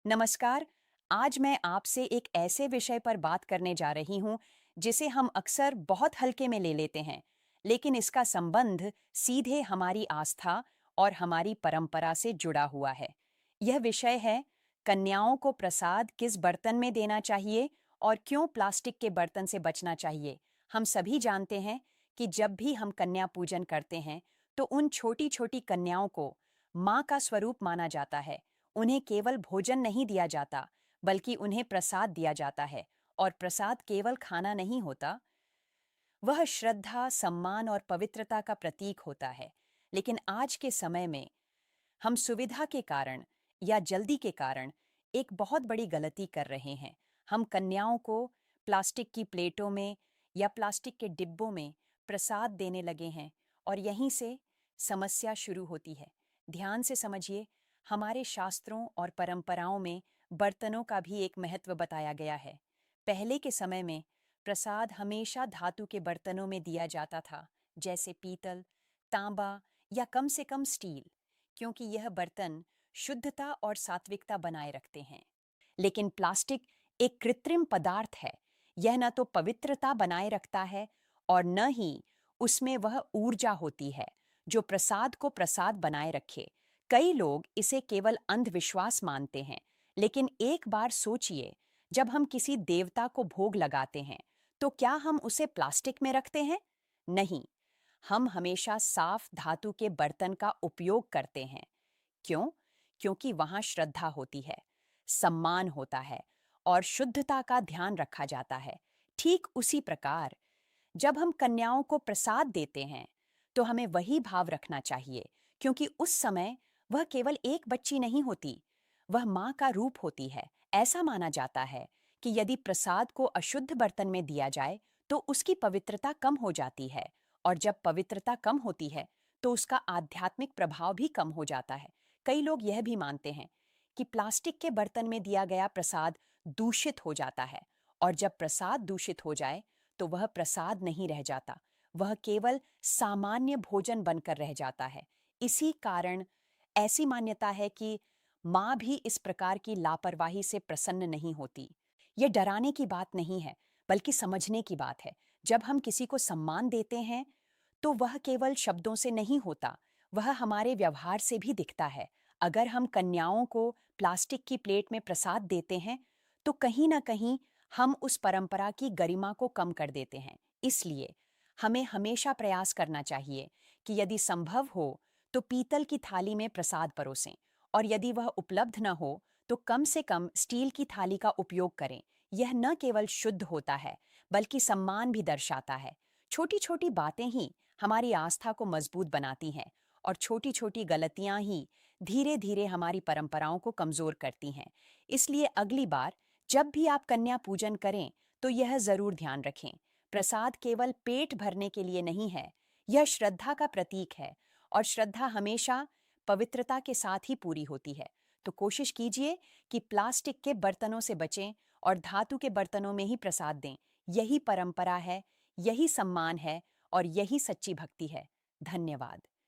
नमस्कार। आज मैं आपसे एक ऐसे विषय पर बात करने जा रही हूँ जिसे हम अक्सर बहुत हल्के में ले लेते हैं, लेकिन इसका संबंध सीधे हमारी आस्था और हमारी परंपरा से जुड़ा हुआ है। यह विषय है कन्याओं को प्रसाद किस बर्तन में देना चाहिए और क्यों प्लास्टिक के बर्तन से बचना चाहिए। हम सभी जानते हैं कि जब भी हम कन्या पूजन करते हैं तो उन छोटी छोटी कन्याओं को माँ का स्वरूप माना जाता है। उन्हें केवल भोजन नहीं दिया जाता, बल्कि उन्हें प्रसाद दिया जाता है। और प्रसाद केवल खाना नहीं होता, वह श्रद्धा, सम्मान और पवित्रता का प्रतीक होता है। लेकिन आज के समय में हम सुविधा के कारण या जल्दी के कारण एक बहुत बड़ी गलती कर रहे हैं। हम कन्याओं को प्लास्टिक की प्लेटों में या प्लास्टिक के डिब्बों में प्रसाद देने लगे हैं और यहीं से समस्या शुरू होती है। ध्यान से समझिए, हमारे शास्त्रों और परंपराओं में बर्तनों का भी एक महत्व बताया गया है। पहले के समय में प्रसाद हमेशा धातु के बर्तनों में दिया जाता था, जैसे पीतल, तांबा या कम से कम स्टील, क्योंकि यह बर्तन शुद्धता और सात्विकता बनाए रखते हैं। लेकिन प्लास्टिक एक कृत्रिम पदार्थ है। यह न तो पवित्रता बनाए रखता है और न ही उसमें वह ऊर्जा होती है जो प्रसाद को प्रसाद बनाए रखे। कई लोग इसे केवल अंधविश्वास मानते हैं, लेकिन एक बार सोचिए, जब हम किसी देवता को भोग लगाते हैं तो क्या हम उसे प्लास्टिक में रखते हैं? नहीं, हम हमेशा साफ धातु के बर्तन का उपयोग करते हैं। क्यों? क्योंकि वहां श्रद्धा होती है, सम्मान होता है और शुद्धता का ध्यान रखा जाता है। ठीक उसी प्रकार जब हम कन्याओं को प्रसाद देते हैं तो हमें वही भाव रखना चाहिए, क्योंकि उस समय वह केवल एक बच्ची नहीं होती, वह माँ का रूप होती है। ऐसा माना जाता है कि यदि प्रसाद को अशुद्ध बर्तन में दिया जाए तो उसकी पवित्रता कम हो जाती है, और जब पवित्रता कम होती है तो उसका आध्यात्मिक प्रभाव भी कम हो जाता है। कई लोग यह भी मानते हैं कि प्लास्टिक के बर्तन में दिया गया प्रसाद दूषित हो जाता है, और जब प्रसाद दूषित हो जाए तो वह प्रसाद नहीं रह जाता, वह केवल सामान्य भोजन बनकर रह जाता है। इसी कारण ऐसी मान्यता है कि माँ भी इस प्रकार की लापरवाही से प्रसन्न नहीं होती। यह डराने की बात नहीं है, बल्कि समझने की बात है। जब हम किसी को सम्मान देते हैं तो वह केवल शब्दों से नहीं होता, वह हमारे व्यवहार से भी दिखता है। अगर हम कन्याओं को प्लास्टिक की प्लेट में प्रसाद देते हैं तो कहीं ना कहीं हम उस परंपरा की गरिमा को कम कर देते हैं। इसलिए हमें हमेशा प्रयास करना चाहिए कि यदि संभव हो तो पीतल की थाली में प्रसाद परोसें, और यदि वह उपलब्ध न हो तो कम से कम स्टील की थाली का उपयोग करें। यह न केवल शुद्ध होता है, बल्कि सम्मान भी दर्शाता है। छोटी छोटी बातें ही हमारी आस्था को मजबूत बनाती हैं, और छोटी छोटी गलतियां ही धीरे धीरे हमारी परंपराओं को कमजोर करती हैं। इसलिए अगली बार जब भी आप कन्या पूजन करें तो यह जरूर ध्यान रखें, प्रसाद केवल पेट भरने के लिए नहीं है, यह श्रद्धा का प्रतीक है, और श्रद्धा हमेशा पवित्रता के साथ ही पूरी होती है। तो कोशिश कीजिए कि प्लास्टिक के बर्तनों से बचें और धातु के बर्तनों में ही प्रसाद दें। यही परंपरा है, यही सम्मान है और यही सच्ची भक्ति है। धन्यवाद।